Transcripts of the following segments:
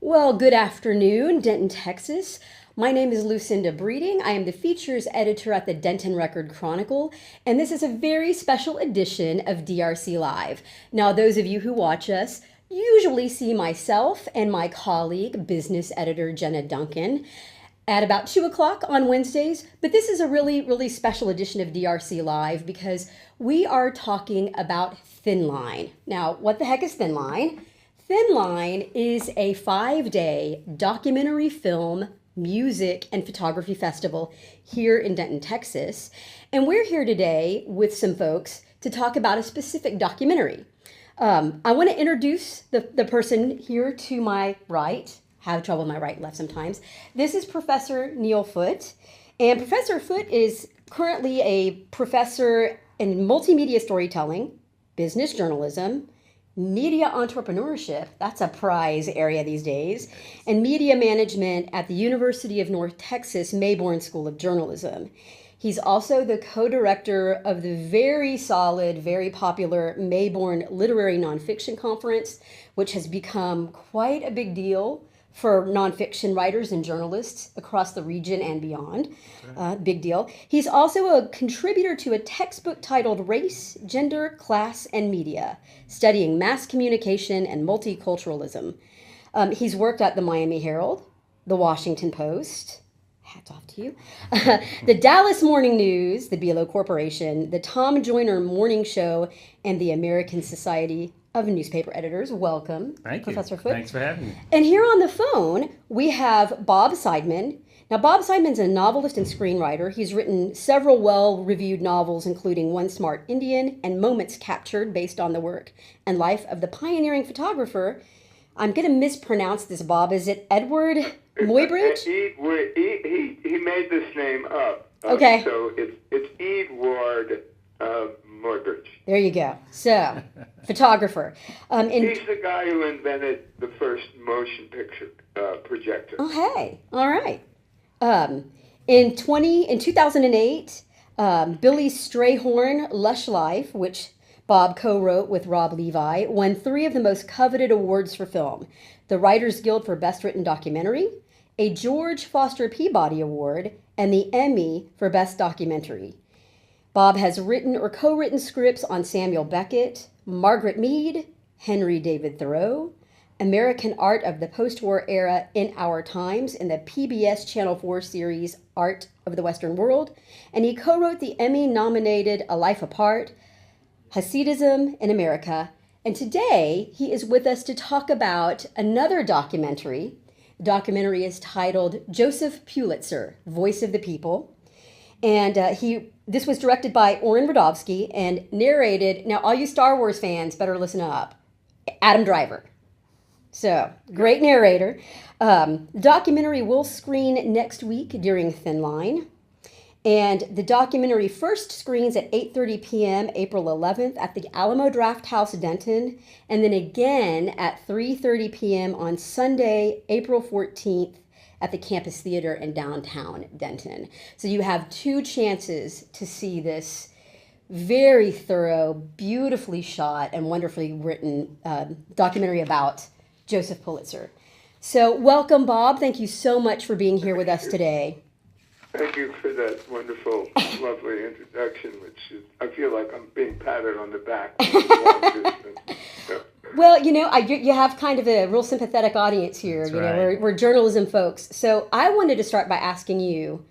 Well, good afternoon, Denton, Texas. My name is Lucinda Breeding. I am the features editor at the Denton Record-Chronicle, and this is a very special edition of DRC Live. Now, those of you who watch us usually see myself and my colleague, business editor Jenna Duncan, at about 2 o'clock on Wednesdays, but this is a really special edition of DRC Live because we are talking about Thin Line. Now, what the heck is Thin Line? Thin Line is a 5-day documentary film, music, and photography festival here in Denton, Texas. And we're here today with some folks to talk about a specific documentary. I want to introduce the person here to my right. Have trouble with my right and left sometimes. This is Professor Neil Foote. And Professor Foote is currently a professor in multimedia storytelling, business journalism, media entrepreneurship, that's a prize area these days, and media management at the University of North Texas Mayborn School of Journalism. He's also the co-director of the very solid, very popular Mayborn Literary Nonfiction Conference, which has become quite a big deal for nonfiction writers and journalists across the region and beyond. Big deal. He's also a contributor to a textbook titled Race, Gender, Class, and Media, studying mass communication and multiculturalism. He's worked at the Miami Herald, the Washington Post, hats off to you, the Dallas Morning News, the BLO Corporation, the Tom Joyner Morning Show, and the American Society of Newspaper Editors. Welcome, Professor Foote. Thanks for having me. And here on the phone, we have Bob Seidman. Now, Bob Seidman's a novelist and screenwriter. He's written several well-reviewed novels, including One Smart Indian and Moments Captured, based on the work and life of the pioneering photographer. I'm going to mispronounce this, Bob. Is it Edward Muybridge? He made this name up. Okay. So it's Edward Muybridge. There you go. So, photographer. He's the guy who invented the first motion picture projector. Oh, hey. All right. In 2008, Billy Strayhorn, Lush Life, which Bob co-wrote with Rob Levi, won 3 of the most coveted awards for film: the Writers Guild for Best Written Documentary, a George Foster Peabody Award, and the Emmy for Best Documentary. Bob has written or co-written scripts on Samuel Beckett, Margaret Mead, Henry David Thoreau, American Art of the Post-War Era in Our Times in the PBS Channel 4 series Art of the Western World, and he co-wrote the Emmy-nominated A Life Apart, Hasidism in America. And today he is with us to talk about another documentary. The documentary is titled Joseph Pulitzer, Voice of the People. And this was directed by Oren Radovsky and narrated, now all you Star Wars fans better listen up, Adam Driver. So, great narrator. The documentary will screen next week during Thin Line. And the documentary first screens at 8:30 p.m. April 11th at the Alamo Drafthouse, Denton, and then again at 3:30 p.m. on Sunday, April 14th, at the Campus Theater in downtown Denton. So you have 2 chances to see this very thorough, beautifully shot, and wonderfully written documentary about Joseph Pulitzer. So welcome, Bob. Thank you so much for being here with us today. Thank you for that wonderful, lovely introduction, which is, I feel like I'm being patted on the back. Well, you have kind of a real sympathetic audience here. That's you know, right. we're journalism folks. So I wanted to start by asking you,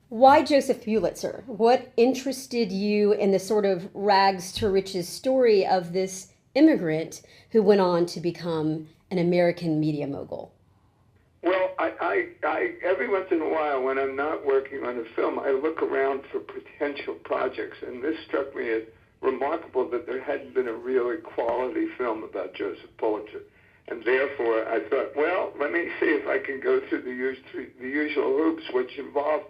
why Joseph Pulitzer? What interested you in the sort of rags to riches story of this immigrant who went on to become an American media mogul? Well, I every once in a while, when I'm not working on a film, I look around for potential projects, and this struck me as remarkable that there hadn't been a really quality film about Joseph Pulitzer. And therefore, I thought, well, let me see if I can go through the usual hoops, which involve,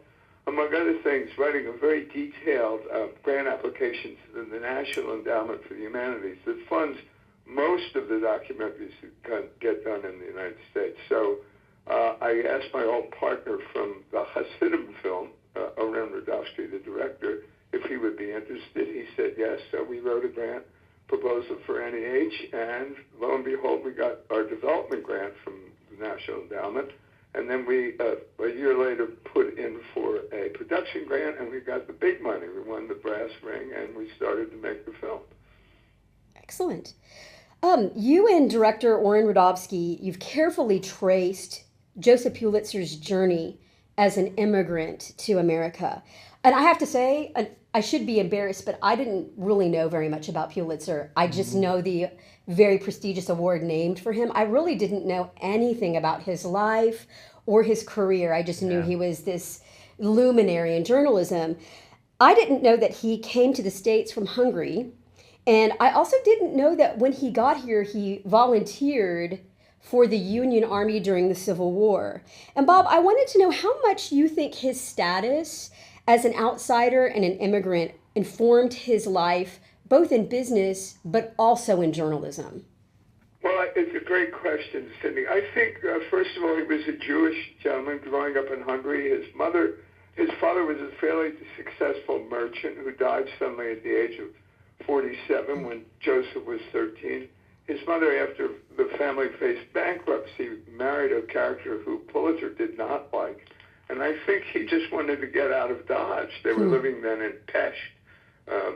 among other things, writing a very detailed grant application to the National Endowment for the Humanities that funds most of the documentaries that get done in the United States. So I asked my old partner from the Hasidim film, Oren Radovsky, the director, if he would be interested. He said yes, so we wrote a grant proposal for NEH, and lo and behold, we got our development grant from the the National Endowment. And then we, a year later, put in for a production grant, and we got the big money. We won the brass ring, and we started to make the film. Excellent. You and director Oren Radovsky, you've carefully traced Joseph Pulitzer's journey as an immigrant to America. And I have to say, I should be embarrassed, but I didn't really know very much about Pulitzer. I just know the very prestigious award named for him. I really didn't know anything about his life or his career. I just knew he was this luminary in journalism. I didn't know that he came to the States from Hungary. And I also didn't know that when he got here, he volunteered for the Union Army during the Civil War. And Bob, I wanted to know how much you think his status as an outsider and an immigrant informed his life, both in business, but also in journalism. Well, it's a great question, Cindy. I think, first of all, he was a Jewish gentleman growing up in Hungary. His father was a fairly successful merchant who died suddenly at the age of 47 when Joseph was 13. His mother, after the family faced bankruptcy, married a character who Pulitzer did not like. And I think he just wanted to get out of Dodge. They were living then in Pest,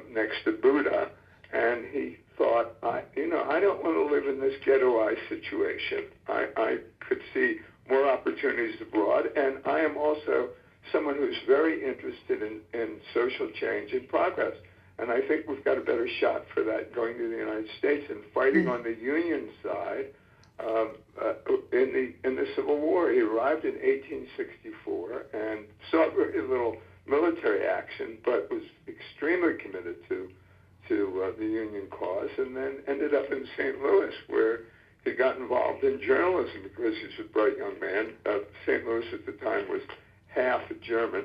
next to Buda. And he thought, I don't want to live in this ghettoized situation. I could see more opportunities abroad. And I am also someone who's very interested in social change and progress. And I think we've got a better shot for that going to the United States and fighting on the Union side in the Civil War. He arrived in 1864 and saw very little military action, but was extremely committed to the Union cause, and then ended up in St. Louis, where he got involved in journalism because he's a bright young man. St. Louis at the time was half German,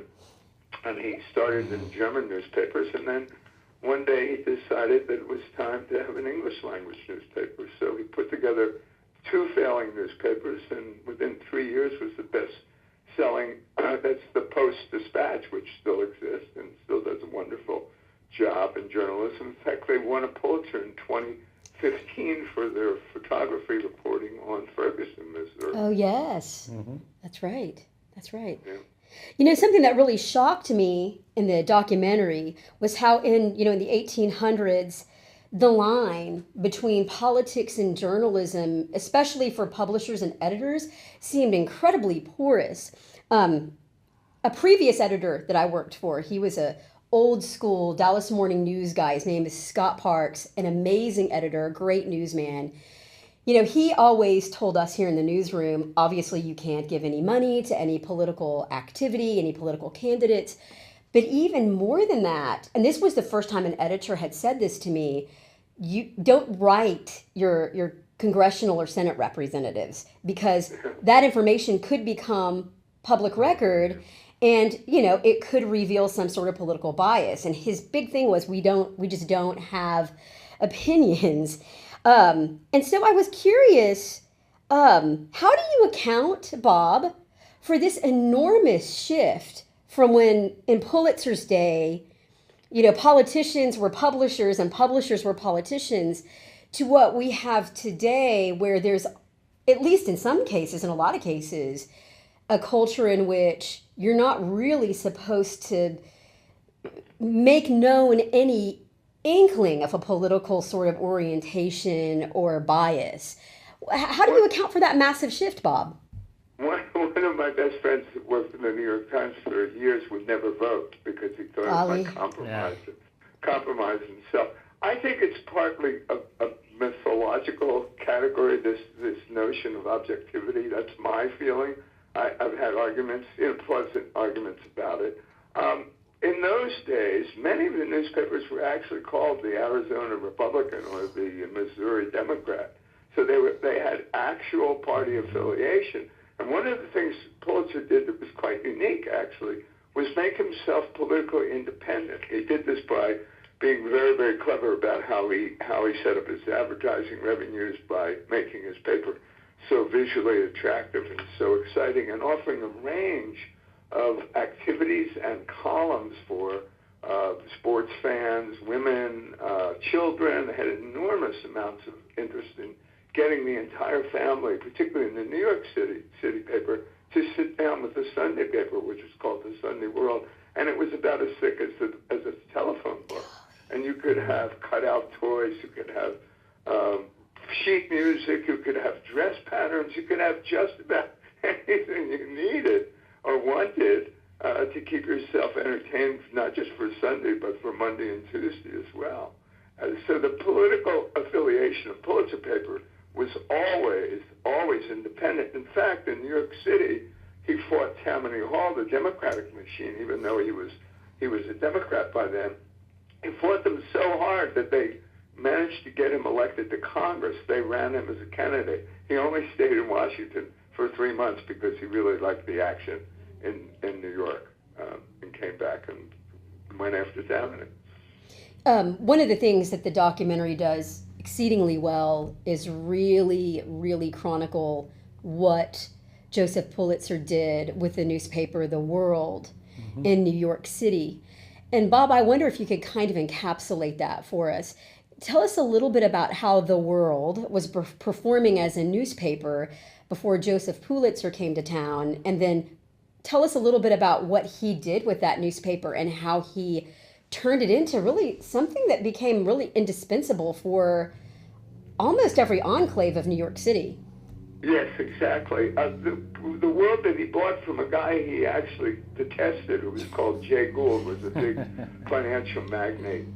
and he started in German newspapers, and then one day he decided that it was time to have an English language newspaper. So he put together 2 failing newspapers, and within 3 years was the best-selling. That's the Post-Dispatch, which still exists and still does a wonderful job in journalism. In fact, they won a Pulitzer in 2015 for their photography reporting on Ferguson, Missouri. Oh, yes. That's right. That's right. Yeah. You know, something that really shocked me in the documentary was how in the 1800s, the line between politics and journalism, especially for publishers and editors, seemed incredibly porous. A previous editor that I worked for, he was a old school Dallas Morning News guy. His name is Scott Parks, an amazing editor, great newsman. You know, he always told us here in the newsroom, obviously you can't give any money to any political activity, any political candidates. But even more than that, and this was the first time an editor had said this to me, you don't write your congressional or Senate representatives, because that information could become public record and, it could reveal some sort of political bias. And his big thing was we just don't have opinions. And so I was curious, how do you account, Bob, for this enormous shift from when in Pulitzer's day, politicians were publishers and publishers were politicians, to what we have today, where there's, at least in some cases, in a lot of cases, a culture in which you're not really supposed to make known any inkling of a political sort of orientation or bias. How do you account for that massive shift, Bob? One of my best friends who worked in the New York Times for years would never vote because he thought it might compromise himself. I think it's partly a mythological category, this notion of objectivity. That's my feeling. I've had arguments, pleasant arguments about it. In those days, many of the newspapers were actually called the Arizona Republican or the Missouri Democrat. So they had actual party affiliation. And one of the things Pulitzer did that was quite unique, actually, was make himself politically independent. He did this by being very, very clever about how he set up his advertising revenues by making his paper so visually attractive and so exciting, and offering a range of activities and columns for sports fans, women, children. They had enormous amounts of interest in getting the entire family, particularly in the New York City paper, to sit down with the Sunday paper, which was called the Sunday World, and it was about as thick as a telephone book. And you could have cutout toys, you could have sheet music, you could have dress patterns, you could have just about anything you needed or wanted to keep yourself entertained, not just for Sunday, but for Monday and Tuesday as well. So the political affiliation of Pulitzer paper was always independent. In fact, in New York City, he fought Tammany Hall, the Democratic machine, even though he was a Democrat by then. He fought them so hard that they managed to get him elected to Congress. They ran him as a candidate. He only stayed in Washington for 3 months because he really liked the action in New York, and came back and went after Tammany. One of the things that the documentary does exceedingly well is really, really chronicle what Joseph Pulitzer did with the newspaper The World in New York City. And Bob, I wonder if you could kind of encapsulate that for us. Tell us a little bit about how The World was performing as a newspaper before Joseph Pulitzer came to town, and then tell us a little bit about what he did with that newspaper and how he turned it into really something that became really indispensable for almost every enclave of New York City. Yes, exactly. The World that he bought from a guy he actually detested, who was called Jay Gould, was a big financial magnate.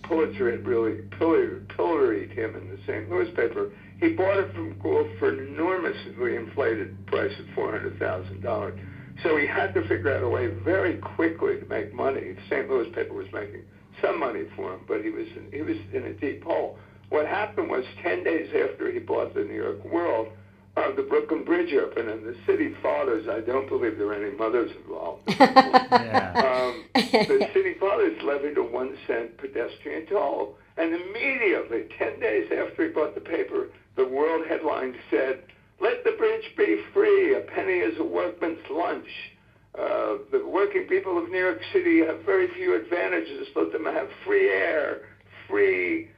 Pulitzer had really pilloried him in the St. Louis paper. He bought it from Gould for an enormously inflated price of $400,000. So he had to figure out a way very quickly to make money. The St. Louis paper was making some money for him, but he was in a deep hole. What happened was 10 days after he bought the New York World, the Brooklyn Bridge opened, and the city fathers, I don't believe there were any mothers involved. The city fathers levied a 1-cent pedestrian toll. And immediately, 10 days after he bought the paper, the World headline said, "Let the bridge be free. A penny is a workman's lunch. The working people of New York City have very few advantages. Let them have free air, free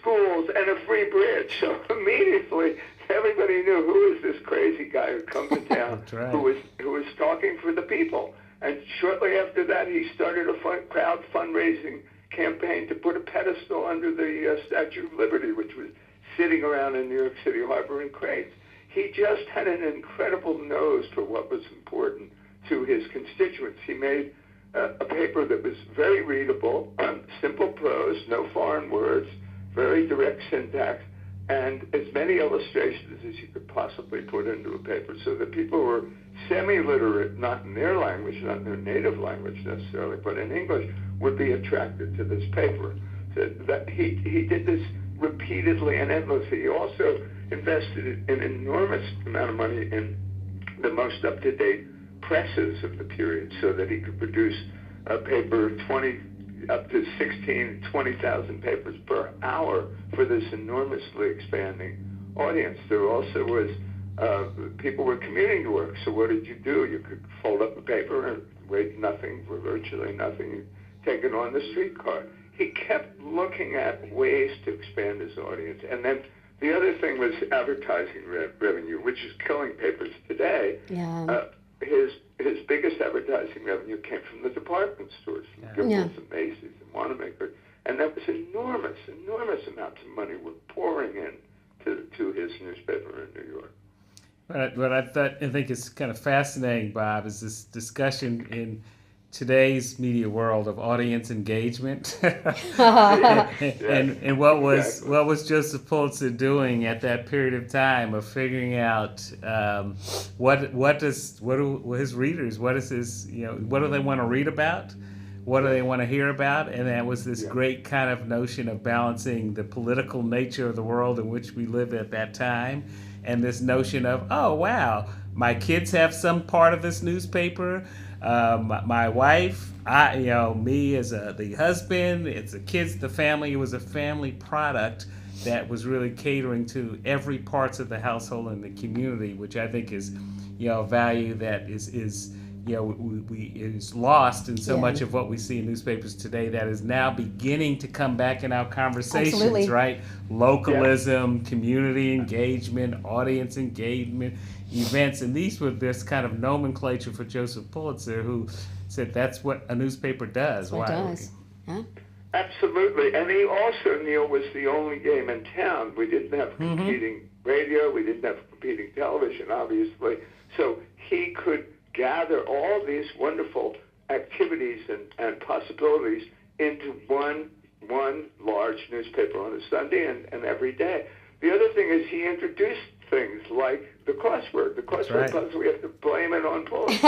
schools, and a free bridge." So immediately, everybody knew, who is this crazy guy who comes to town, right, who was talking for the people. And shortly after that, he started a crowd fundraising campaign to put a pedestal under the Statue of Liberty, which was sitting around in New York City Harbor in crates. He just had an incredible nose for what was important to his constituents. He made a paper that was very readable, simple prose, no foreign words, very direct syntax, and as many illustrations as you could possibly put into a paper, so that people who were semi-literate, not in their language, not in their native language necessarily, but in English, would be attracted to this paper. So that he did this repeatedly and endlessly. He also invested an enormous amount of money in the most up-to-date presses of the period, so that he could produce a paper up to 20,000 papers per hour for this enormously expanding audience. There also was, people were commuting to work, so what did you do? You could fold up a paper and wait nothing for virtually nothing, take it on the streetcar. He kept looking at ways to expand his audience. And then the other thing was advertising revenue, which is killing papers today. Yeah. His biggest advertising revenue came from the department stores, from Gimbels and Macy's and Wanamaker, and that was enormous amounts of money were pouring in to his newspaper in New York. What I think is kind of fascinating, Bob, is this discussion in today's media world of audience engagement, and what was Joseph Pulitzer doing at that period of time of figuring out what do his readers, what do they want to read about, what do they want to hear about, and that was this great kind of notion of balancing the political nature of the world in which we lived at that time, and this notion of, oh wow, my kids have some part of this newspaper. My wife, me as the husband, it's the kids, the family. It was a family product that was really catering to every parts of the household and the community, which I think is, a value that is is lost in so Yeah. much of what we see in newspapers today that is now beginning to come back in our conversations, Absolutely. right? Localism, community engagement, audience engagement, events, and these were this kind of nomenclature for Joseph Pulitzer, who said that's what a newspaper does. That's what it does. Yeah. Absolutely. And he also, Neil, was the only game in town. We didn't have competing radio. We didn't have competing television, obviously. So he could gather all these wonderful activities and possibilities into one large newspaper on a Sunday and every day. The other thing is he introduced things like the crossword. The crossword puzzle, we have to blame it on Pulitzer.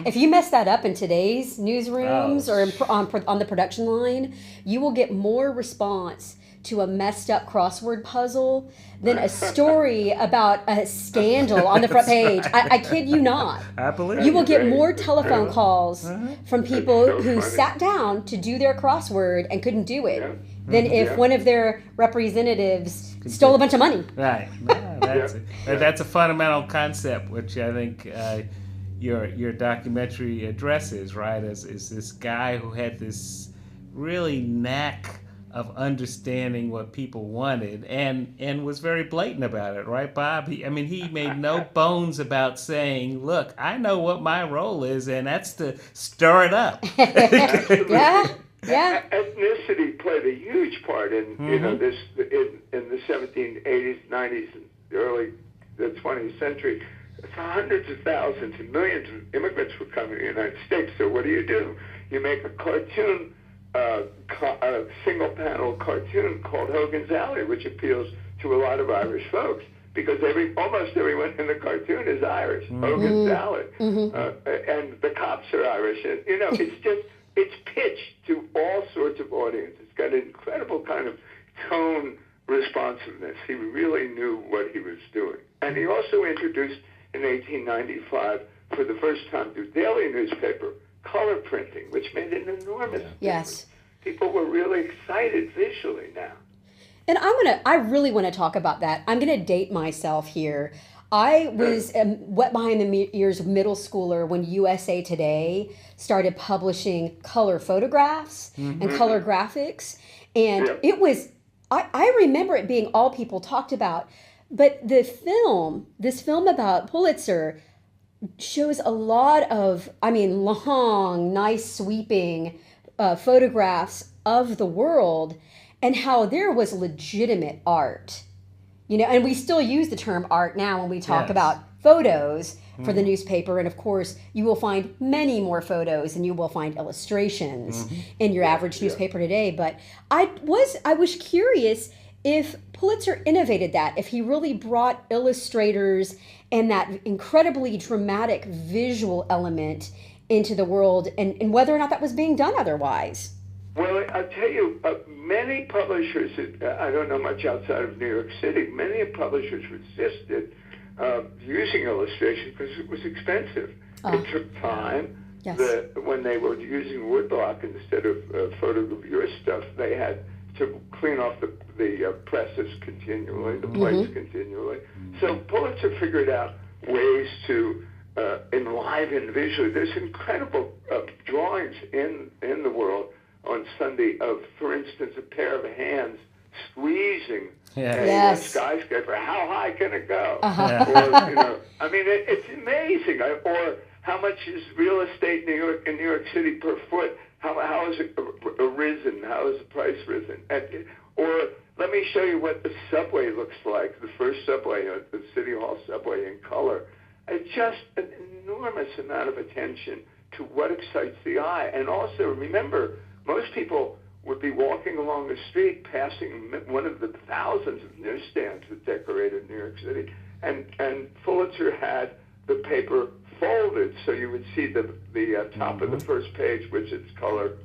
If you mess that up in today's newsrooms or on the production line, you will get more response to a messed up crossword puzzle than a story about a scandal on the front page. I kid you not. I believe you will get more telephone calls from people who funny. sat down to do their crossword and couldn't do it than if one of their representatives stole a bunch of money. Right. No, that's a fundamental concept, which I think your documentary addresses, right? Is this guy who had this really knack of understanding what people wanted and was very blatant about it, right, Bob? He made no bones about saying, look, I know what my role is, and that's to stir it up. Yeah. Ethnicity played a huge part in this in the 1780s, 90s, and early the 20th century. Hundreds of thousands and millions of immigrants were coming to the United States. So what do? You make a cartoon, a single-panel cartoon called Hogan's Alley, which appeals to a lot of Irish folks because almost everyone in the cartoon is Irish. Hogan's Alley, and the cops are Irish, and it's pitched to all sorts of audiences. It's got an incredible kind of tone responsiveness. He really knew what he was doing. And he also introduced in 1895, for the first time, to daily newspaper, color printing, which made an enormous difference. Yes. People were really excited visually now. And I really want to talk about that. I'm going to date myself here. I was wet behind the ears middle schooler when USA Today started publishing color photographs and color graphics. And it was, I remember it being all people talked about. But this film about Pulitzer shows a lot of, long, nice, sweeping photographs of the world and how there was legitimate art. And we still use the term art now when we talk about photos for the newspaper. And of course, you will find many more photos and you will find illustrations in your average newspaper today. But I was curious if Pulitzer innovated that, if he really brought illustrators and that incredibly dramatic visual element into the world and whether or not that was being done otherwise. Well, I'll tell you, many publishers, I don't know much outside of New York City, many publishers resisted using illustration because it was expensive. It took time. Yes. When they were using woodblock instead of photogravure stuff, they had to clean off the presses continually, the plates continually. So Pulitzer figured out ways to enliven visually. There's incredible drawings in the world on Sunday of, for instance, a pair of hands squeezing a skyscraper. How high can it go? Or, it's amazing. Or how much is real estate in New York City per foot? How has it risen? How has the price risen? Or let me show you what the subway looks like, the first subway, the City Hall subway in color. It's just an enormous amount of attention to what excites the eye. And also, remember, most people would be walking along the street passing one of the thousands of newsstands that decorated New York City. And Pulitzer had the paper folded so you would see the top of the first page with its color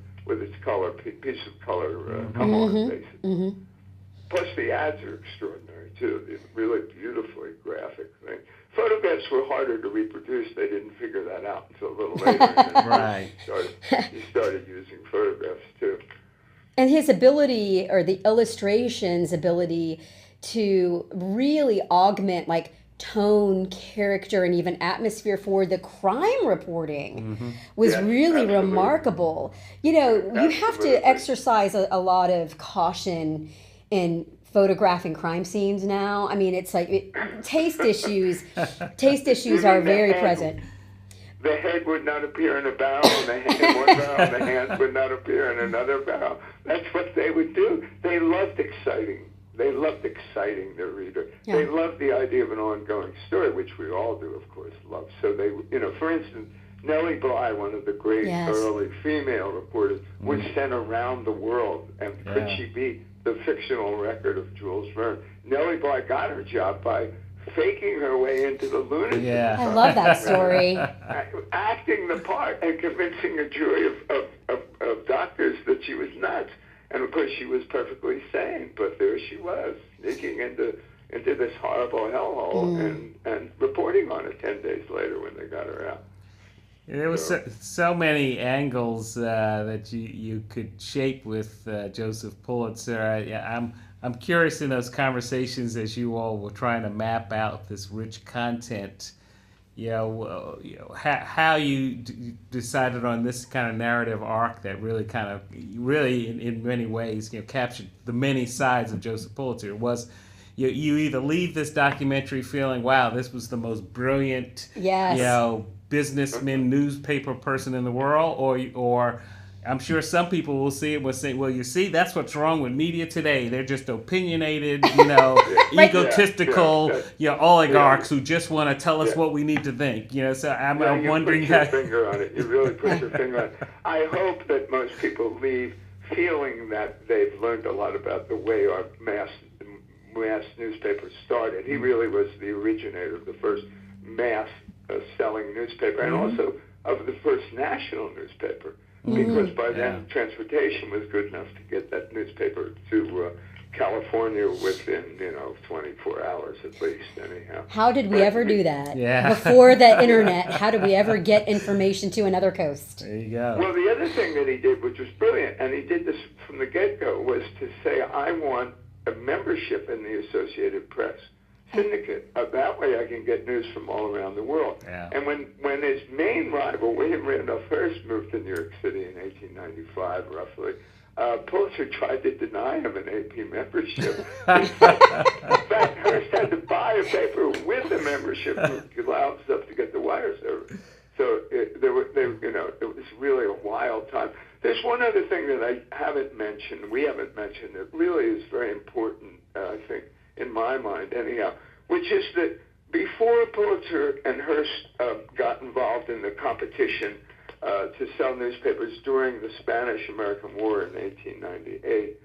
piece of color come on, basically. Plus the ads are extraordinary too. They're really beautifully graphic thing. Photographs were harder to reproduce. They didn't figure that out until a little later. Right. He started using photographs too. And his ability, or the illustration's ability, to really augment like tone, character, and even atmosphere for the crime reporting was really remarkable. You know, you have to exercise a lot of caution in photographing crime scenes now. I mean, it's like taste issues are very present. The head would not appear in a barrel, and in one barrel, and the hands would not appear in another barrel. That's what they would do. They loved exciting their reader. Yeah. They loved the idea of an ongoing story, which we all do, of course, love. So they, you know, for instance, Nellie Bly, one of the great early female reporters, was sent around the world. And could she be the fictional record of Jules Verne? Nellie Bly got her job by faking her way into the lunatic asylum. I love that story. Acting the part and convincing a jury of doctors that she was nuts. And of course she was perfectly sane, but there she was, sneaking into this horrible hellhole and reporting on it 10 days later when they got her out. There was so many angles that you could shape with Joseph Pulitzer. I'm curious in those conversations as you all were trying to map out this rich content. How you decided on this kind of narrative arc that really in many ways captured the many sides of Joseph Pulitzer. Was you either leave this documentary feeling, wow, this was the most brilliant businessman, newspaper person in the world, or I'm sure some people will see it will say, well, you see, that's what's wrong with media today. They're just opinionated, egotistical, oligarchs who just want to tell us what we need to think. So I'm wondering how. You put your finger on it. You really put your finger on it. I hope that most people leave feeling that they've learned a lot about the way our mass newspaper started. He really was the originator of the first mass selling newspaper, and also of the first national newspaper. Because by then transportation was good enough to get that newspaper to California within 24 hours at least. Anyhow, how did we ever do that? Before the internet, how did we ever get information to another coast? There you go. Well, the other thing that he did, which was brilliant, and he did this from the get-go, was to say, I want a membership in the Associated Press syndicate. That way I can get news from all around the world. And when his main rival, William Randolph Hearst, moved to New York City in 1895, roughly, Pulitzer tried to deny him an AP membership. In fact, Hearst had to buy a paper with a membership to allow himself to get the wire service. So it was really a wild time. There's one other thing that we haven't mentioned, that really is very important, I think, in my mind anyhow, which is that before Pulitzer and Hearst got involved in the competition to sell newspapers during the Spanish-American War in 1898,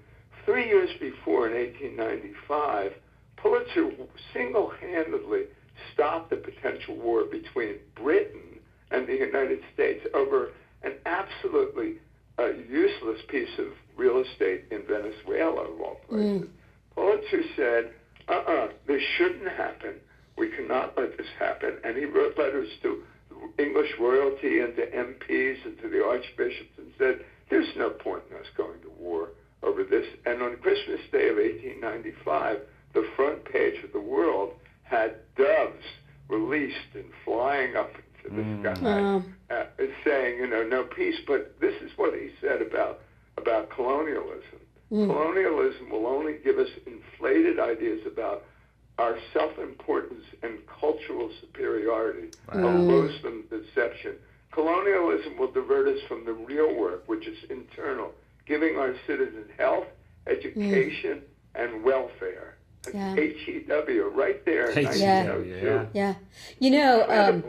3 years before, in 1895, Pulitzer single-handedly stopped the potential war between Britain and the United States over an absolutely useless piece of real estate in Venezuela, of all places. Pulitzer said, this shouldn't happen. We cannot let this happen. And he wrote letters to English royalty and to MPs and to the archbishops and said, there's no point in us going to war over this. And on Christmas Day of 1895, the front page of the World had doves released and flying up into the sky, saying, no peace. But this is what he said about colonialism. Colonialism will only give us inflated ideas about our self-importance and cultural superiority, a loathsome deception. Colonialism will divert us from the real work, which is internal, giving our citizens health, education, and welfare. H-E-W, right there in 1902.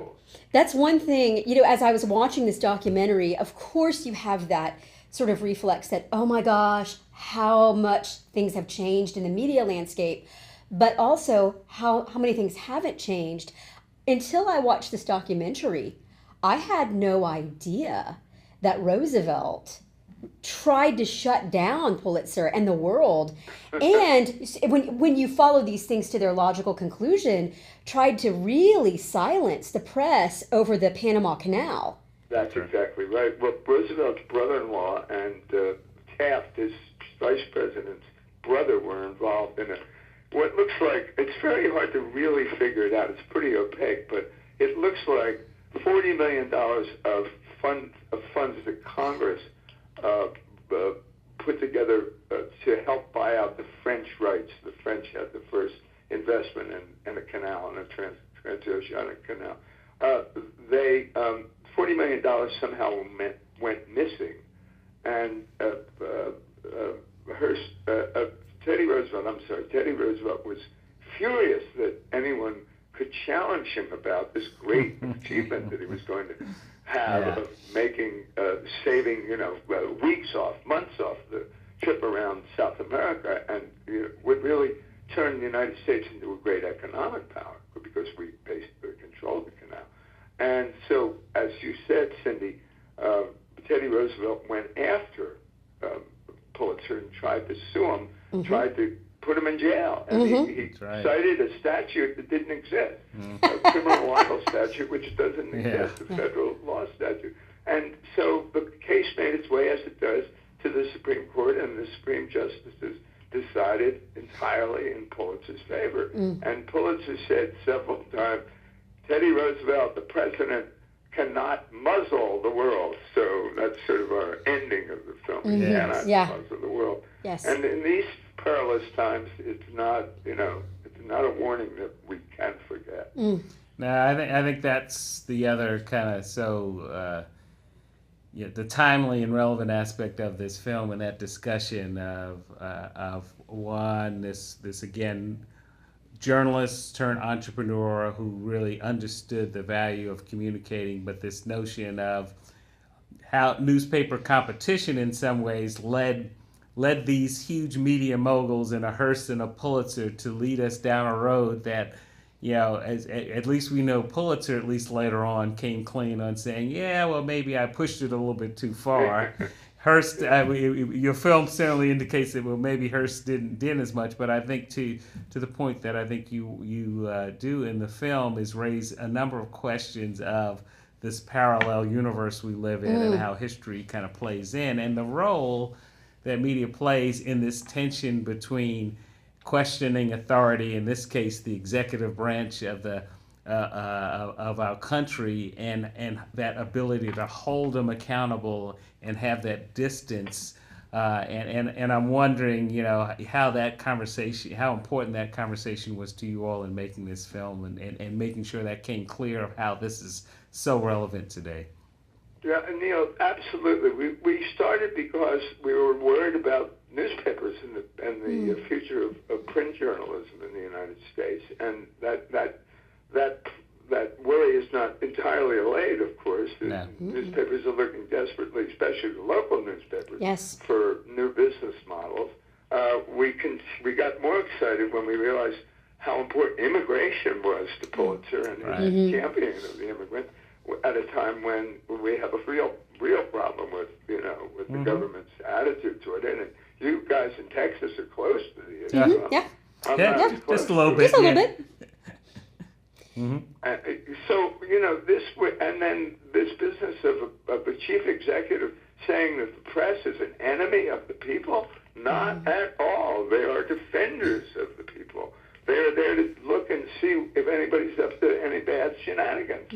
That's one thing, as I was watching this documentary, of course you have that sort of reflex that, oh my gosh, how much things have changed in the media landscape, but also how many things haven't changed. Until I watched this documentary, I had no idea that Roosevelt tried to shut down Pulitzer and the World, and when you follow these things to their logical conclusion, tried to really silence the press over the Panama Canal. That's exactly right. Well, Roosevelt's brother-in-law and Taft, his vice president's brother, were involved in a what looks like, it's very hard to really figure it out. It's pretty opaque, but it looks like $40 million of funds that Congress put together to help buy out the French rights. The French had the first investment in a canal, in a transoceanic canal. $40 million somehow went missing, and Teddy Roosevelt was furious that anyone could challenge him about this great achievement that he was going to have of saving, weeks off, months off the trip around South America, and would really turn the United States into a great economic power because we basically controlled the canal. And so, as you said, Cindy, Teddy Roosevelt went after Pulitzer and tried to sue him, tried to put him in jail. And he cited a statute that didn't exist, a criminal libel statute, which doesn't exist, a federal law statute. And so the case made its way, as it does, to the Supreme Court, and the Supreme Justices decided entirely in Pulitzer's favor. And Pulitzer said several times, Teddy Roosevelt, the president, cannot muzzle the world. So that's sort of our ending of the film. He cannot muzzle the world. Yes. And in these perilous times, it's not a warning that we can forget. No, I think that's the other kind of the timely and relevant aspect of this film, and that discussion of one, this again, journalist turned entrepreneur who really understood the value of communicating, but this notion of how newspaper competition in some ways led these huge media moguls and a Hearst and a Pulitzer to lead us down a road that, at least we know Pulitzer, at least later on, came clean on saying, maybe I pushed it a little bit too far. Hearst, your film certainly indicates that maybe Hearst didn't as much, but I think to the point that I think you do in the film is raise a number of questions of this parallel universe we live in and how history kind of plays in, and the role that media plays in this tension between questioning authority, in this case the executive branch of our country, and that ability to hold them accountable and have that distance. And I'm wondering, how important that conversation was to you all in making this film, and making sure that came clear of how this is so relevant today. Yeah, Neil, absolutely. We started because we were worried about newspapers and the future of print journalism in the United States, and that worry is not entirely allayed, of course. No. Newspapers are looking desperately, especially the local newspapers, for new business models. We got more excited when we realized how important immigration was to Pulitzer and his championing of the immigrant at a time when we have a real problem with the government's attitude toward it. And you guys in Texas are close to the issue. Just a little bit. Just a little bit. So, and then this business of a chief executive saying that the press is an enemy of the people, not at all. They are defenders of the people. They are there to look and see if anybody's up to any bad shenanigans.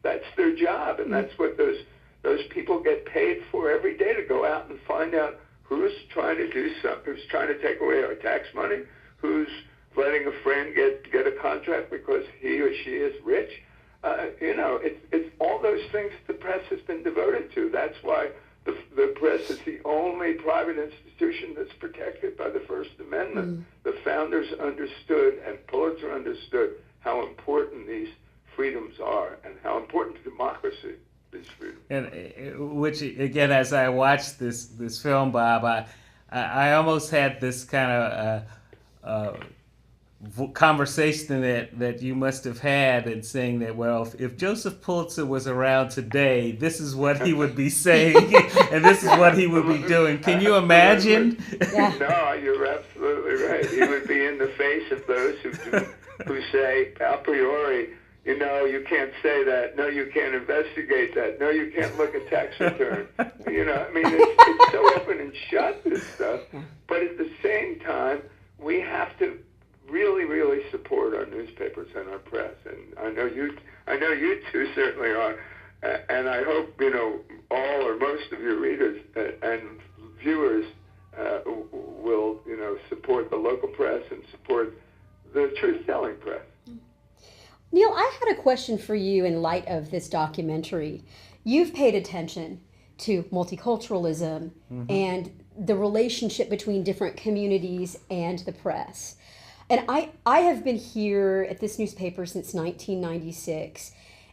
That's their job, and that's what those people get paid for every day, to go out and find out who's trying to do something, who's trying to take away our tax money, who's letting a friend get a contract because he or she is rich. It's all those things the press has been devoted to. That's why the press is the only private institution that's protected by the First Amendment. The founders understood, and Pulitzer understood, how important these freedoms are and how important to democracy these freedoms are. And which, again, as I watched this film, Bob, I almost had this kind of conversation that you must have had, and saying that, well, if Joseph Pulitzer was around today, this is what he would be saying, and this is what he would be doing. Can you imagine? No, you're absolutely right. He would be in the face of those who say a priori, you can't say that. No, you can't investigate that. No, you can't look at tax return. It's so open and shut, this stuff. But at the same time, we have to really, really support our newspapers and our press, and I know you two certainly are, and I hope all or most of your readers and viewers will support the local press and support the truth-telling press. Neil, I had a question for you in light of this documentary. You've paid attention to multiculturalism and the relationship between different communities and the press. And I have been here at this newspaper since 1996,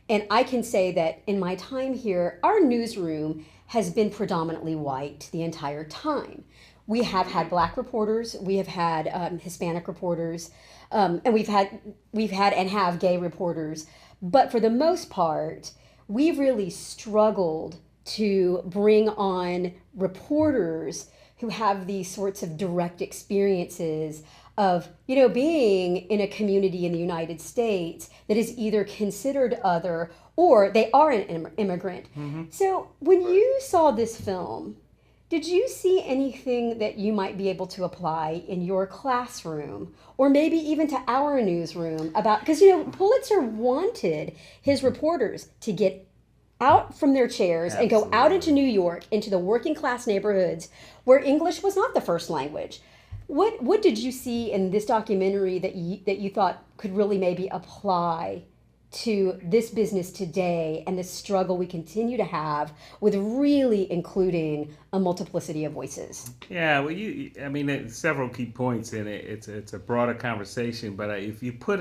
and I can say that in my time here, our newsroom has been predominantly white the entire time. We have had Black reporters, we have had Hispanic reporters, and we've had and have gay reporters. But for the most part, we've really struggled to bring on reporters who have these sorts of direct experiences of, being in a community in the United States that is either considered other or they are an immigrant. So when you saw this film, did you see anything that you might be able to apply in your classroom or maybe even to our newsroom about, because, Pulitzer wanted his reporters to get out from their chairs and go out into New York, into the working class neighborhoods where English was not the first language. What did you see in this documentary that you thought could really maybe apply to this business today and the struggle we continue to have with really including a multiplicity of voices? Yeah, well, there's several key points in it. It's a broader conversation, but if you put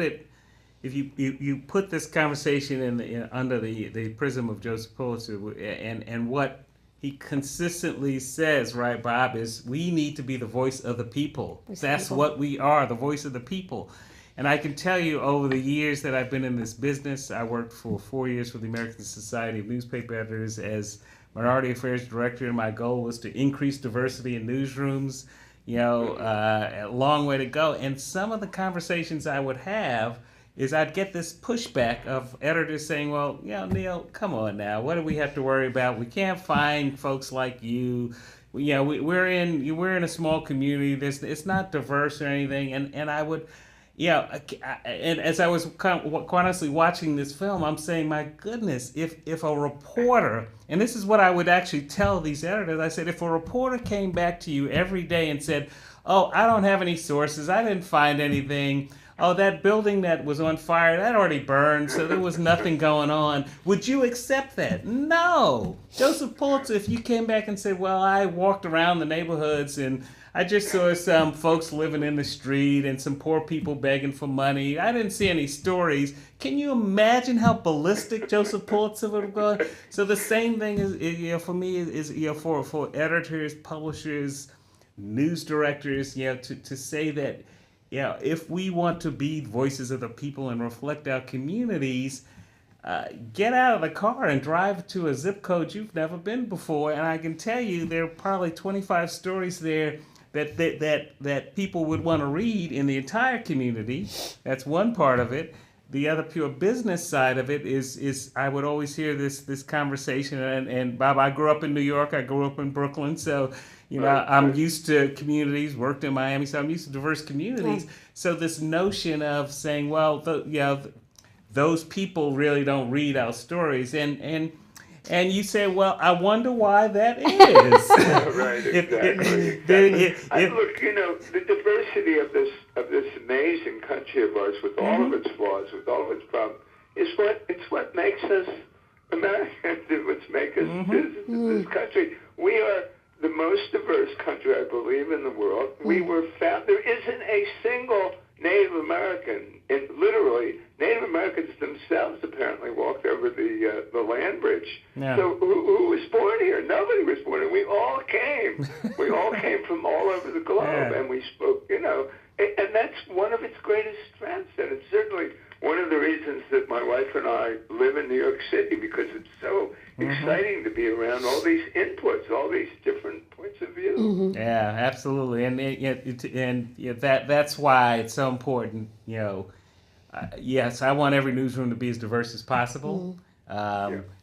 this conversation under the prism of Joseph Pulitzer and what he consistently says, right, Bob, is we need to be the voice of the people. That's what we are, the voice of the people. And I can tell you over the years that I've been in this business, I worked for 4 years for the American Society of Newspaper Editors as Minority Affairs Director, and my goal was to increase diversity in newsrooms. A long way to go. And some of the conversations I would have is I'd get this pushback of editors saying, well, Neil, come on now. What do we have to worry about? We can't find folks like you. We're in a small community. It's not diverse or anything. And I would, and as I was quite honestly watching this film, I'm saying, my goodness, if a reporter, and this is what I would actually tell these editors, I said, if a reporter came back to you every day and said, oh, I don't have any sources, I didn't find anything, oh, that building that was on fire, that already burned, so there was nothing going on, would you accept that? No. Joseph Pulitzer, if you came back and said, well, I walked around the neighborhoods and I just saw some folks living in the street and some poor people begging for money, I didn't see any stories, can you imagine how ballistic Joseph Pulitzer would have gone? So the same thing is, for me, is for editors, publishers, news directors, to say that, if we want to be voices of the people and reflect our communities, get out of the car and drive to a zip code you've never been before. And I can tell you there are probably 25 stories there that people would want to read in the entire community. That's one part of it. The other pure business side of it is I would always hear this conversation, and Bob, I grew up in New York, I grew up in Brooklyn, so I'm used to communities, worked in Miami, so I'm used to diverse communities. Right. So this notion of saying, well, those people really don't read our stories, and you say, well, I wonder why that is. Right, exactly. Look, the diversity of this amazing country of ours, with all of its flaws, with all of its problems, it's what makes us Americans. It's what makes us this country. We are the most diverse country, I believe, in the world. We were found. There isn't a single Native American, literally, Native Americans themselves apparently walked over the land bridge. Yeah. So who was born here? Nobody was born here. We all came. We all came from all over the globe, and we spoke, and that's one of its greatest strengths, and it's certainly one of the reasons that my wife and I live in New York City, because it's so exciting to be around all these inputs, all these different points of view. Yeah, absolutely, and that's why it's so important. Yes, I want every newsroom to be as diverse as possible.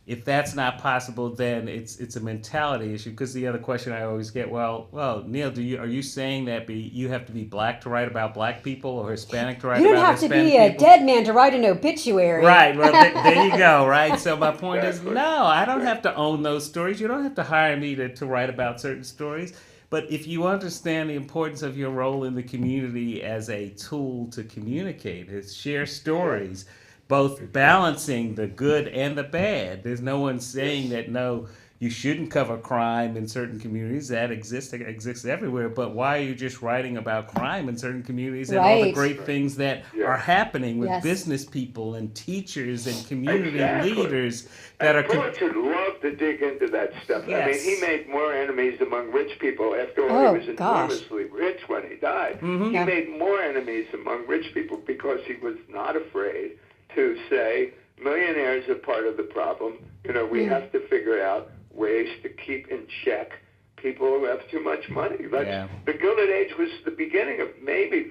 If that's not possible, then it's a mentality issue. Because the other question I always get, well, Neil, are you saying that you have to be black to write about black people, or Hispanic to write about Hispanic people? You don't have to be a dead man to write an obituary. Right. Well, there you go. Right. So my point is, no, I don't have to own those stories. You don't have to hire me to write about certain stories. But if you understand the importance of your role in the community as a tool to communicate, is share stories, both balancing the good and the bad. There's no one saying that, no, you shouldn't cover crime in certain communities. That exists everywhere. But why are you just writing about crime in certain communities and all the great things that are happening with business people and teachers and community leaders that are... Pulitzer loved to dig into that stuff. Yes. I mean, he made more enemies among rich people. After all, he was enormously rich when he died. Mm-hmm. He made more enemies among rich people because he was not afraid to say, millionaires are part of the problem. You know, we have to figure out ways to keep in check people who have too much money. The Gilded Age was the beginning of maybe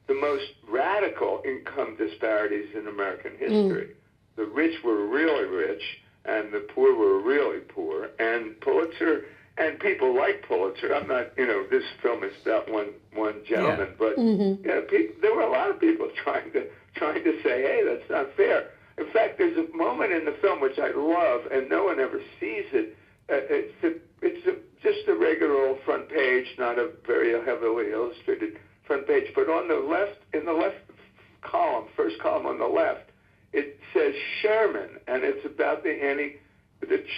the most radical income disparities in American history. The rich were really rich, and the poor were really poor. And Pulitzer and people like Pulitzer, I'm not, this film is about one gentleman, but there were a lot of people trying to say, hey, that's not fair. In fact, there's a moment in the film which I love, and no one ever sees it. It's just a regular old front page, not a very heavily illustrated front page. But on the left, in the left column, first column on the left, it says Sherman, and it's about the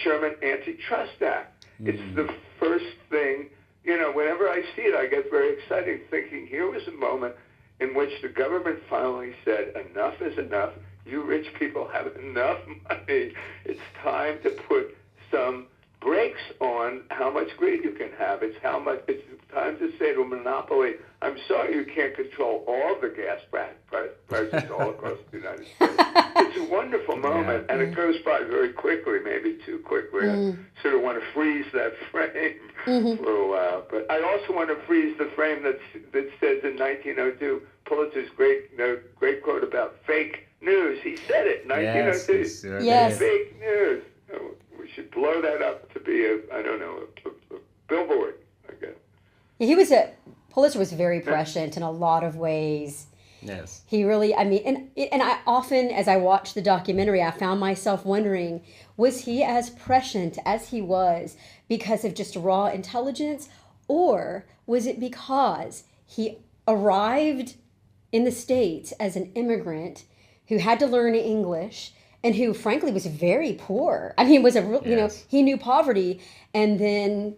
Sherman Antitrust Act. It's the first thing, whenever I see it, I get very excited, thinking here was a moment in which the government finally said, enough is enough. You rich people have enough money. It's time to put some brakes on how much greed you can have. It's time to say to a monopoly, I'm sorry you can't control all the gas prices all across the United States. It's a wonderful moment, and it goes by very quickly, maybe too quickly. I sort of want to freeze that frame for a while. But I also want to freeze the frame that says in 1902, Pulitzer's great quote about fake news. He said it in 1902. Yes. Fake news. We should blow that up to be a billboard, I guess. Pulitzer was very prescient in a lot of ways. Yes. He really, and I often, as I watched the documentary, I found myself wondering, was he as prescient as he was because of just raw intelligence, or was it because he arrived in the States as an immigrant who had to learn English and who, frankly, was very poor? I mean, he knew poverty, and then,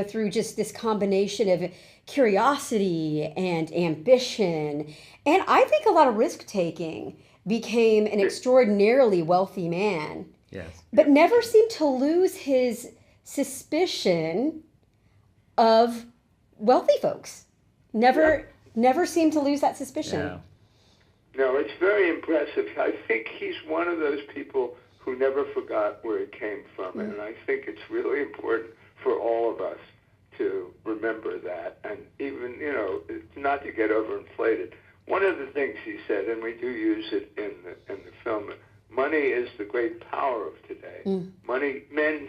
through just this combination of curiosity and ambition, and I think a lot of risk-taking, became an extraordinarily wealthy man. Yes. But never seemed to lose his suspicion of wealthy folks. Never seemed to lose that suspicion. Yeah. No, it's very impressive. I think he's one of those people who never forgot where he came from, and I think it's really important for all of us to remember that, and even, not to get overinflated. One of the things he said, and we do use it in the film, money is the great power of today. Men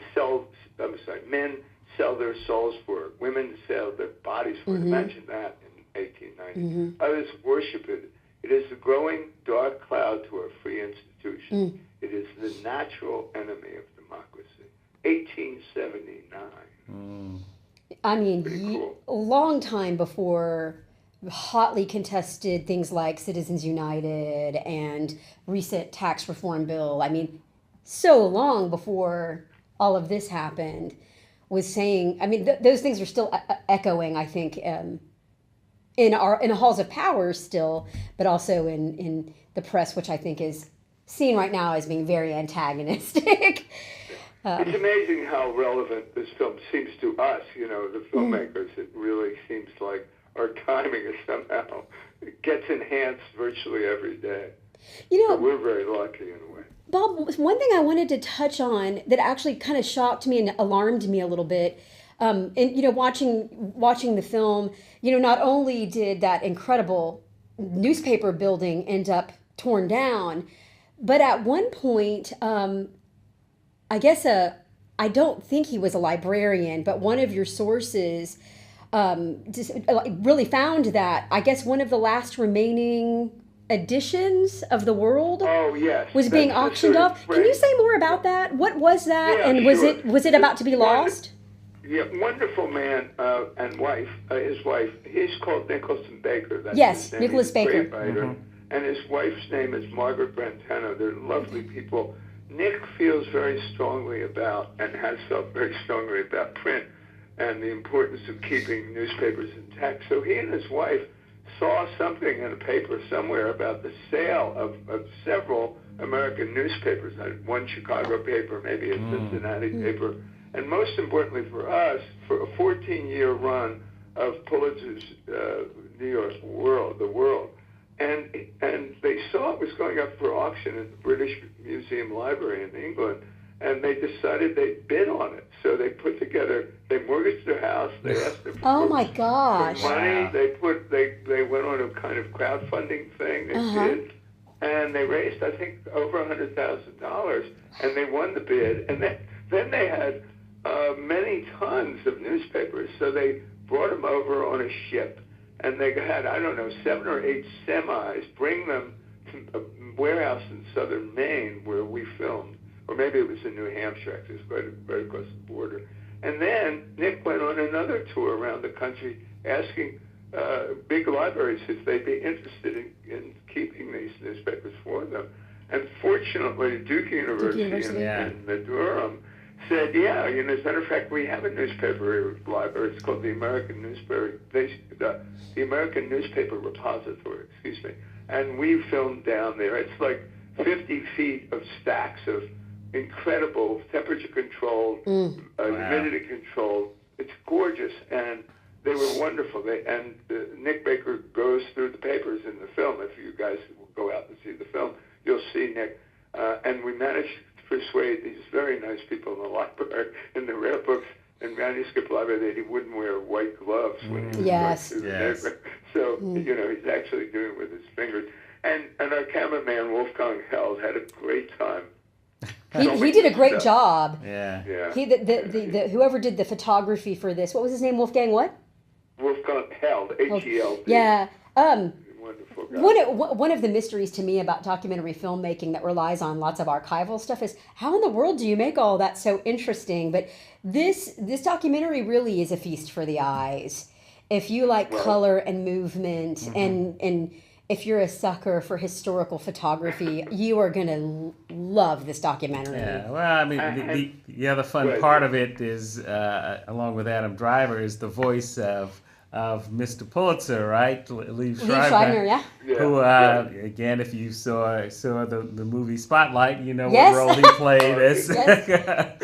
sell their souls for it. Women sell their bodies for it. Imagine that in 1890. Others worship it. It is the growing dark cloud to our free institutions. It is the natural enemy of democracy. 1879. I mean, cool. A long time before hotly contested things like Citizens United and recent tax reform bill. I mean, so long before all of this happened, was saying, those things are still echoing, I think, in the halls of power still, but also in the press, which I think is seen right now as being very antagonistic. It's amazing how relevant this film seems to us, the filmmakers. It really seems like our timing is somehow, it gets enhanced virtually every day. So we're very lucky in a way. Bob, one thing I wanted to touch on that actually kind of shocked me and alarmed me a little bit, and watching the film, not only did that incredible newspaper building end up torn down, But at one point, I guess I don't think he was a librarian, but one of your sources really found that, I guess, one of the last remaining editions of the world Oh, yes. was being auctioned off. Can you say more about that? What was that? Yeah, and was it about to be lost? Yeah, wonderful man and wife, his wife. He's called Nicholson Baker. That's Yes, his name. Nicholas He's a Baker. great writer. And his wife's name is Margaret Brentano. They're lovely people. Nick feels very strongly about, and has felt very strongly about, print and the importance of keeping newspapers intact. So he and his wife saw something in a paper somewhere about the sale of several American newspapers, one Chicago paper, maybe a Cincinnati paper, and most importantly for us, for a 14-year run of Pulitzer's New York World, the World. And they saw it was going up for auction at the British Museum Library in England, and they decided they'd bid on it. So they they mortgaged their house, they asked them Oh my gosh. for money, Wow. they went on a kind of crowdfunding thing, they bid, and they raised, I think, over $100,000, and they won the bid, and then they had many tons of newspapers, so they brought them over on a ship, and they had, I don't know, 7 or 8 semis, bring them to a warehouse in southern Maine where we filmed, or maybe it was in New Hampshire, actually, it was right across the border. And then Nick went on another tour around the country asking big libraries if they'd be interested in keeping these newspapers for them. And fortunately, Duke University in Durham said, yeah, as a matter of fact, we have a newspaper library. It's called the American Newspaper, the American Newspaper Repository, excuse me. And we filmed down there. It's like 50 feet of stacks of incredible temperature-controlled, humidity-controlled. It's gorgeous, and they were wonderful. Nick Baker goes through the papers in the film. If you guys will go out and see the film, you'll see Nick. And we managed to persuade these very nice people in the library, in the rare books and manuscript library, that he wouldn't wear white gloves when he was going through the paper. So, he's actually doing it with his fingers. And our cameraman, Wolfgang Held, had a great time. He did a great job. Yeah. He the whoever did the photography for this, what was his name? Wolfgang what? Wolfgang Held, H-E-L-D. Yeah. Wonderful guy. One of the mysteries to me about documentary filmmaking that relies on lots of archival stuff is, how in the world do you make all that so interesting? But this documentary really is a feast for the eyes. If you like color and movement, and if you're a sucker for historical photography, you are going to love this documentary. Yeah, well, I mean, the other fun part of it is, along with Adam Driver, is the voice of Mr. Pulitzer, right? Lee Schreiber, yeah. Who, again, if you saw the movie Spotlight, you know what role he played as.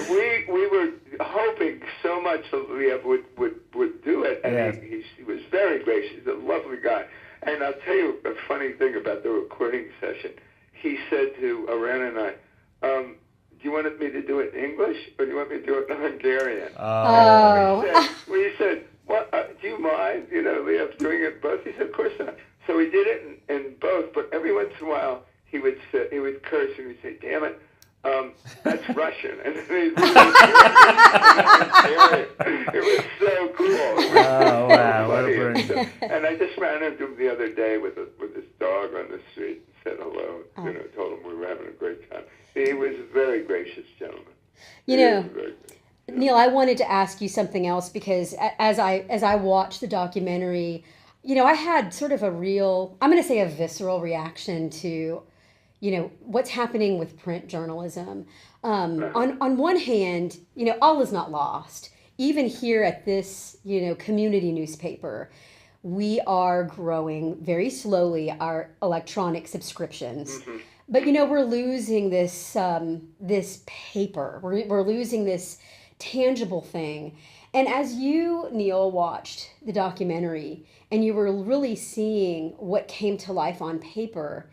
We were hoping so much that Liev would do it, and he was very gracious. He's a lovely guy. And I'll tell you a funny thing about the recording session. He said to Aren and I, do you want me to do it in English, or do you want me to do it in Hungarian? We said, well, do you mind, Liev, doing it both? He said, of course not. So we did it in both, but every once in a while he would curse and he'd say, damn it, that's Russian. And then it was so cool. Oh, wow. What a brilliant. And I just ran into him the other day with his dog on the street and said hello. Told him we were having a great time. He was a very gracious gentleman. Neil, I wanted to ask you something else, because as I watched the documentary, I had sort of I'm going to say a visceral reaction to, what's happening with print journalism. On one hand, all is not lost. Even here at this, community newspaper, we are growing very slowly our electronic subscriptions. But, we're losing this paper. We're losing this tangible thing. And as you, Neil, watched the documentary and you were really seeing what came to life on paper,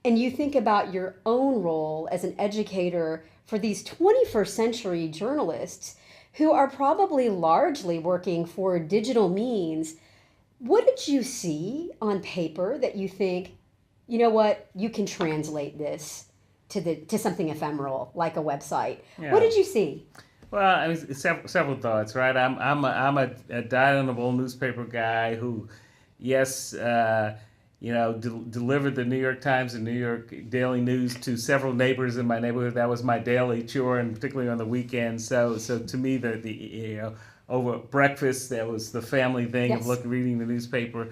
and you think about your own role as an educator for these 21st century journalists who are probably largely working for digital means, what did you see on paper that you think, you know what, you can translate this to something ephemeral like a website. Yeah. What did you see? Well, I mean, several thoughts, right? I'm a dyed-on-the-wool newspaper guy who, yes, delivered the New York Times and New York Daily News to several neighbors in my neighborhood. That was my daily chore, and particularly on the weekends. So to me, the over breakfast, that was the family thing Yes. of reading the newspaper.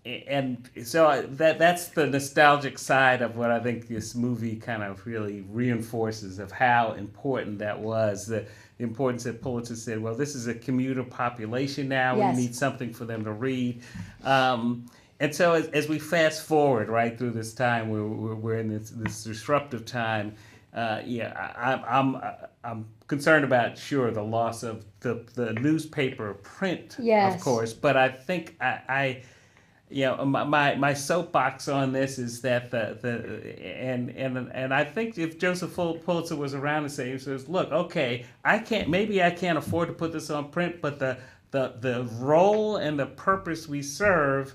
And so that's the nostalgic side of what I think this movie kind of really reinforces of how important that was. The importance that Pulitzer said, well, this is a commuter population now. Yes. We need something for them to read. And so as we fast forward right through this time, we're in this disruptive time. I'm concerned about, sure, the loss of the newspaper print, Yes. of course, but I think my soapbox on this is that and I think if Joseph Pulitzer was around and says, look, okay, I can't afford to put this on print, but the role and the purpose we serve,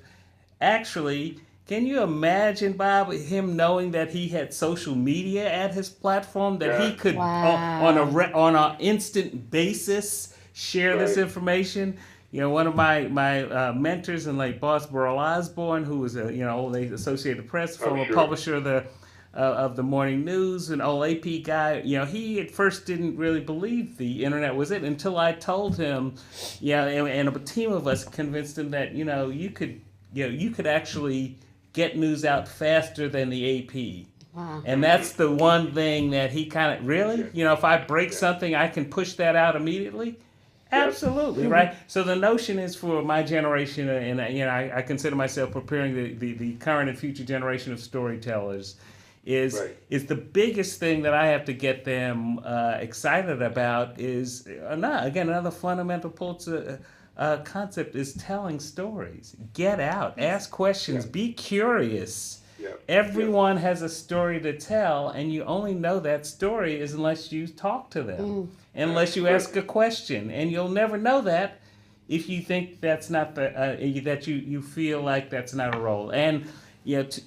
actually, can you imagine, Bob, him knowing that he had social media at his platform, that he could on an instant basis share this information? One of my mentors and late boss, Burl Osborne, who was old Associated Press, former publisher of the Morning News, an old AP guy. He at first didn't really believe the internet was it until I told him, and a team of us convinced him that you could actually get news out faster than the AP. Wow. And that's the one thing that he kind of really, if I break something, I can push that out immediately. Absolutely, right? So the notion is for my generation, and I consider myself preparing the current and future generation of storytellers, is the biggest thing that I have to get them excited about is, another fundamental Pulitzer concept is telling stories. Get out, ask questions, be curious. Everyone has a story to tell, and you only know that story is unless you talk to them, unless you ask a question, and you'll never know that if you think that's not that you feel like that's not a role. And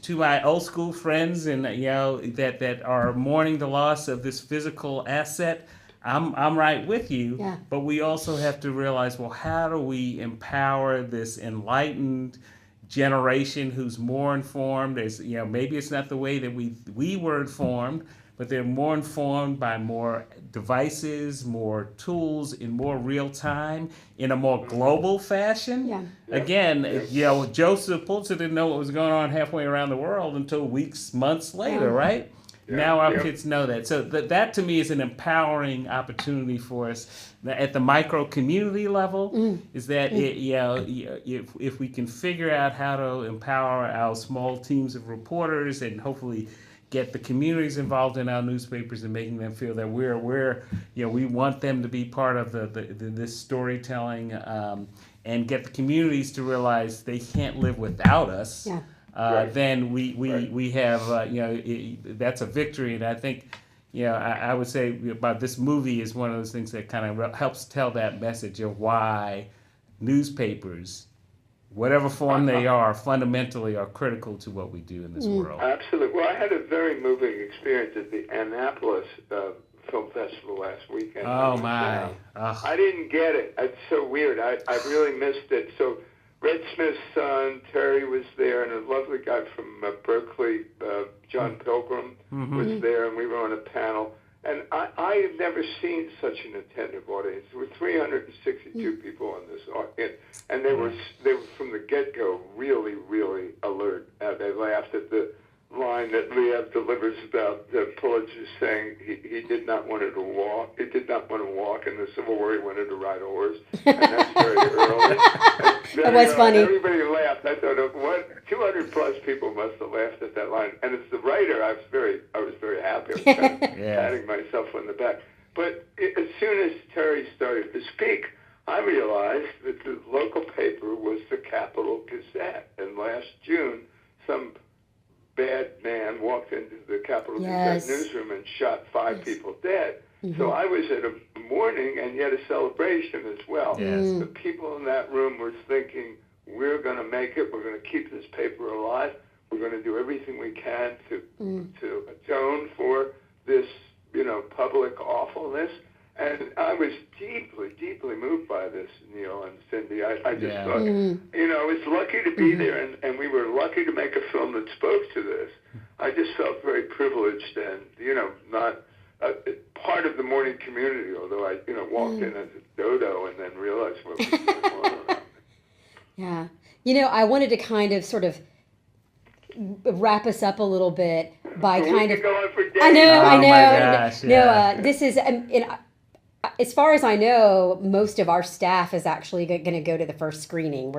to my old school friends and that are mourning the loss of this physical asset, I'm right with you. Yeah. But we also have to realize, well, how do we empower this enlightened generation who's more informed? There's, maybe it's not the way that we were informed, but they're more informed by more devices, more tools, in more real time, in a more global fashion. Yeah. Again, Joseph Pulitzer didn't know what was going on halfway around the world until months later, right? Now our kids know that. So that to me is an empowering opportunity for us at the micro community level. Is that if we can figure out how to empower our small teams of reporters and hopefully get the communities involved in our newspapers and making them feel that we want them to be part of this storytelling, and get the communities to realize they can't live without us. Yeah. Then we have that's a victory. And I think I would say about this movie is one of those things that kind of helps tell that message of why newspapers, whatever form they are, fundamentally are critical to what we do in this world. Absolutely. Well, I had a very moving experience at the Annapolis Film Festival last weekend. Oh my! I didn't get it. It's so weird. I really missed it. So Red Smith's son, Terry, was there, and a lovely guy from Berkeley, John Pilgrim, was there, and we were on a panel. And I have never seen such an attentive audience. There were 362 people on this audience, and they were from the get-go really, really alert. They laughed at the line that Liev delivers about Pulitzer saying he did not want to walk. He did not want to walk in the Civil War. He wanted to ride a horse, and that's very early. That was funny. Everybody laughed. I thought, what? 200 plus people must have laughed at that line. And as the writer, I was very happy. I was kind of patting myself on the back. But as soon as Terry started to speak, I realized that the local paper was the Capital Gazette. And last June, some bad man walked into the Capital Gazette newsroom and shot 5 people dead. So I was at a mourning and yet a celebration as well. The people in that room were thinking, we're going to make it. We're going to keep this paper alive. we're going to do everything we can to atone for this, public awfulness. And I was deeply, deeply moved by this, Neil and Cindy. I just thought, it's lucky to be there, and we were lucky to make a film that spoke to this. I just felt very privileged and, not part of the morning community, although I, walked in as a dodo and then realized what was going on around me. Yeah. I wanted to kind of sort of wrap us up a little bit by kind of... Go on for days. I know. Oh my gosh, yeah. No, this is... as far as I know, most of our staff is actually going to go to the first screening.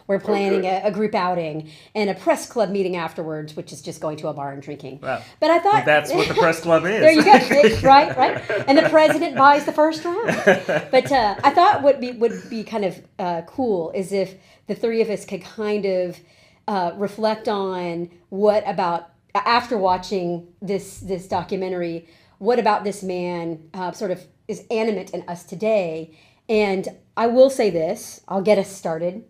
We're planning a group outing and a press club meeting afterwards, which is just going to a bar and drinking. Well, but I thought that's what the press club is. There you go, right. And the president buys the first round. But I thought what would be kind of cool is if the three of us could kind of reflect on what about after watching this documentary. What about this man sort of is animate in us today? And I will say this, I'll get us started.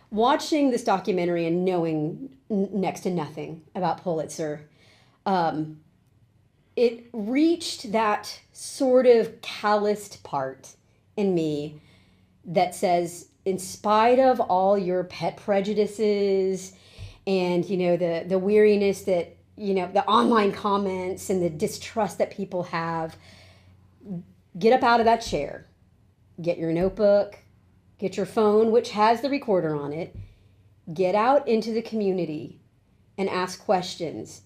Watching this documentary and knowing next to nothing about Pulitzer, it reached that sort of calloused part in me that says, in spite of all your pet prejudices and, the weariness that, the online comments and the distrust that people have, get up out of that chair, get your notebook, get your phone, which has the recorder on it, get out into the community and ask questions.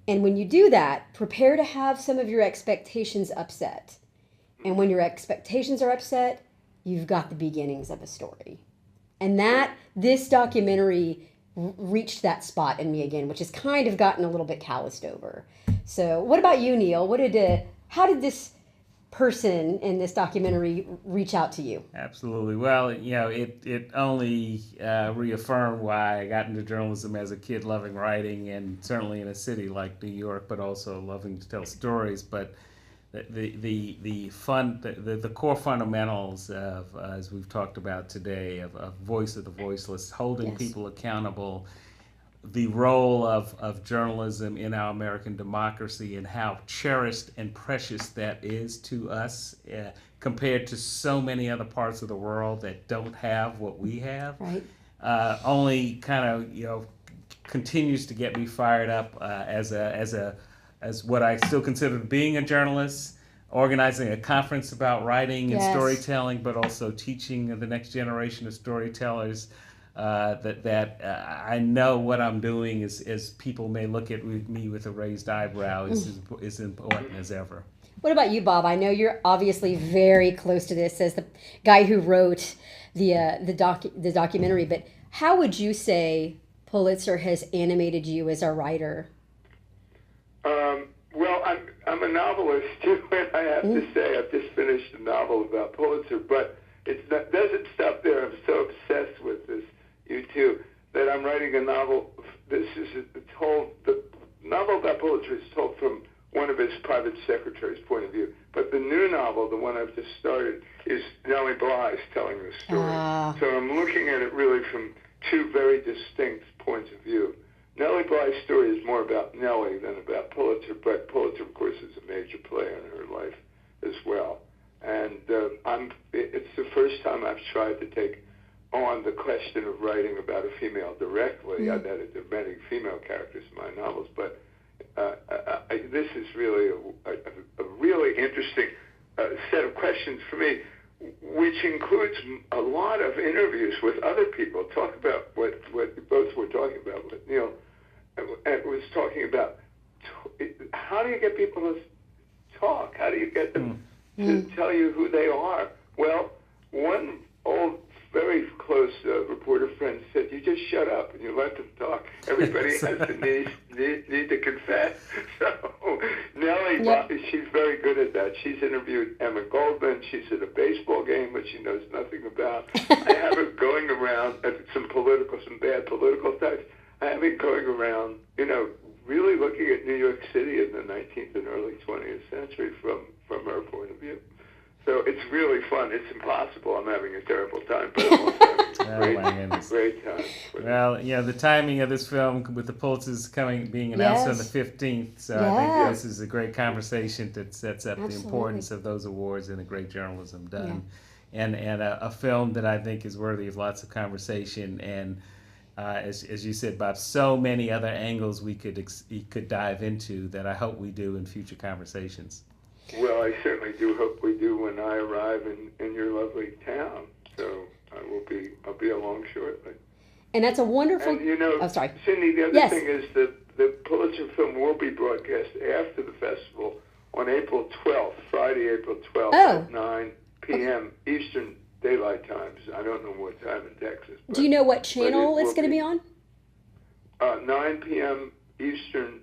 And when you do that, prepare to have some of your expectations upset. And when your expectations are upset, you've got the beginnings of a story. And this documentary reached that spot in me again, which has kind of gotten a little bit calloused over. So what about you, Neil? How did this person in this documentary reach out to you? Absolutely. Well, it only reaffirmed why I got into journalism as a kid, loving writing, and certainly in a city like New York, but also loving to tell stories. But the core fundamentals of, as we've talked about today, of voice of the voiceless, holding people accountable, the role of journalism in our American democracy and how cherished and precious that is to us compared to so many other parts of the world that don't have what we have. Right. Only kind of continues to get me fired up as what I still consider being a journalist, organizing a conference about writing and storytelling, but also teaching the next generation of storytellers. That I know what I'm doing is people may look at me with a raised eyebrow is important as ever. What about you, Bob? I know you're obviously very close to this as the guy who wrote the documentary, but how would you say Pulitzer has animated you as a writer? Well, I'm a novelist too, and I have to say I've just finished a novel about Pulitzer, but it doesn't stop there. I'm so obsessed with this. You too, that I'm writing a novel. The novel about Pulitzer is told from one of his private secretary's point of view. But the new novel, the one I've just started, is Nellie Bly's telling the story. So I'm looking at it really from two very distinct points of view. Nellie Bly's story is more about Nellie than about Pulitzer, but Pulitzer, of course, is a major player in her life as well. And it's the first time I've tried to take on the question of writing about a female directly. There are many female characters in my novels, but this is really a really interesting set of questions for me, which includes a lot of interviews with other people. Talk about what both were talking about, what Neil was talking about. How do you get people to talk? How do you get them to tell you who they are? Well, one old very close reporter friend said, you just shut up and you let them talk. Everybody has the need to confess. So Nellie, she's very good at that. She's interviewed Emma Goldman. She's at a baseball game, which she knows nothing about. I have her going around at some bad political types. I have her going around, really looking at New York City in the 19th and early 20th century from her point of view. So it's really fun. It's impossible. I'm having a terrible time, but I'm also having My goodness. great time. Well, the timing of this film with the Pulitzers being announced on the 15th, so I think this is a great conversation that sets up the importance of those awards and the great journalism done, and a film that I think is worthy of lots of conversation, and as you said, Bob, so many other angles we could dive into that I hope we do in future conversations. Well, I certainly do hope we do when I arrive in your lovely town. So I'll be along shortly. And that's a wonderful. And oh, sorry, Cindy. The other thing is that the Pulitzer film will be broadcast after the festival on April 12th, Friday, April 12th at 9 p.m. Eastern Daylight Times. I don't know what time in Texas. Do you know what channel it's going to be on? 9 p.m. Eastern,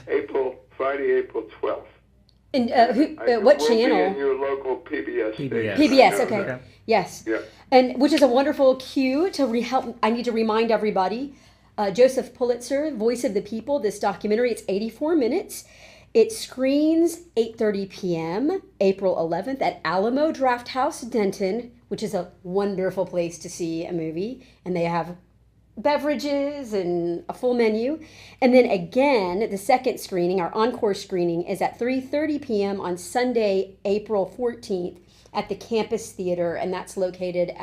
April. Friday, April 12th. And what channel? Be in your local PBS station. PBS, okay. Yes. Yeah. And which is a wonderful cue to help. I need to remind everybody, Joseph Pulitzer, Voice of the People, this documentary, it's 84 minutes. It screens 8:30 p.m. April 11th at Alamo Drafthouse, Denton, which is a wonderful place to see a movie. And they have beverages and a full menu. And then again, the second screening, our encore screening, is at 3:30 p.m. on Sunday, April 14th at the Campus Theater, and that's located at